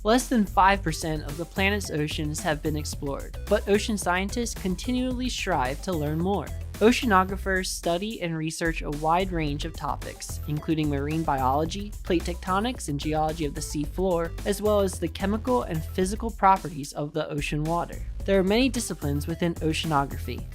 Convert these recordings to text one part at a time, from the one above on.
Less than 5% of the planet's oceans have been explored, but ocean scientists continually strive to learn more. Oceanographers study and research a wide range of topics, including marine biology, plate tectonics and geology of the sea floor, as well as the chemical and physical properties of the ocean water. There are many disciplines within oceanography.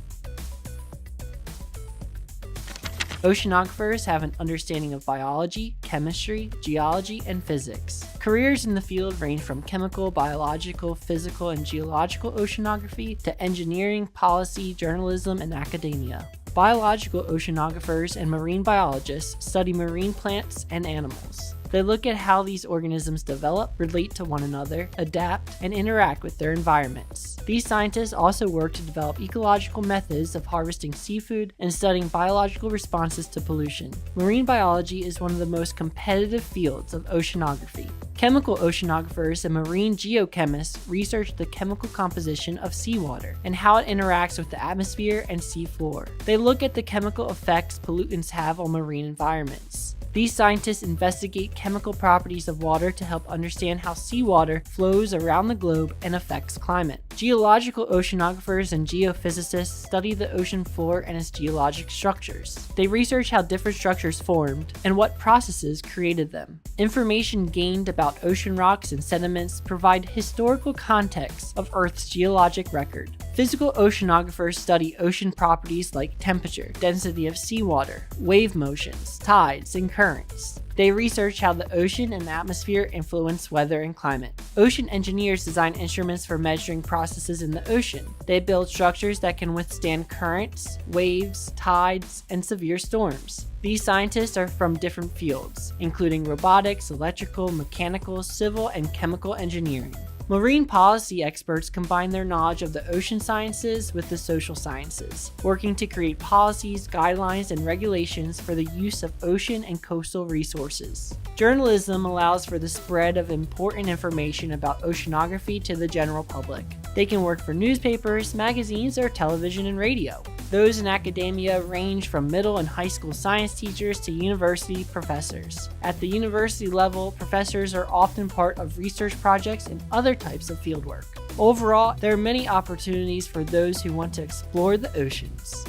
Oceanographers have an understanding of biology, chemistry, geology, and physics. Careers in the field range from chemical, biological, physical, and geological oceanography to engineering, policy, journalism, and academia. Biological oceanographers and marine biologists study marine plants and animals. They look at how these organisms develop, relate to one another, adapt, and interact with their environments. These scientists also work to develop ecological methods of harvesting seafood and studying biological responses to pollution. Marine biology is one of the most competitive fields of oceanography. Chemical oceanographers and marine geochemists research the chemical composition of seawater and how it interacts with the atmosphere and sea floor. They look at the chemical effects pollutants have on marine environments. These scientists investigate chemical properties of water to help understand how seawater flows around the globe and affects climate. Geological oceanographers and geophysicists study the ocean floor and its geologic structures. They research how different structures formed and what processes created them. Information gained about ocean rocks and sediments provide historical context of Earth's geologic record. Physical oceanographers study ocean properties like temperature, density of seawater, wave motions, tides, and currents. They research how the ocean and atmosphere influence weather and climate. Ocean engineers design instruments for measuring processes in the ocean. They build structures that can withstand currents, waves, tides, and severe storms. These scientists are from different fields, including robotics, electrical, mechanical, civil, and chemical engineering. Marine policy experts combine their knowledge of the ocean sciences with the social sciences, working to create policies, guidelines, and regulations for the use of ocean and coastal resources. Journalism allows for the spread of important information about oceanography to the general public. They can work for newspapers, magazines, or television and radio. Those in academia range from middle and high school science teachers to university professors. At the university level, professors are often part of research projects and other types of fieldwork. Overall, there are many opportunities for those who want to explore the oceans.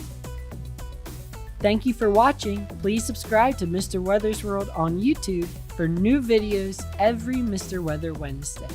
Thank you for watching. Please subscribe to Mr. Weather's World on YouTube for new videos every Mr. Weather Wednesday.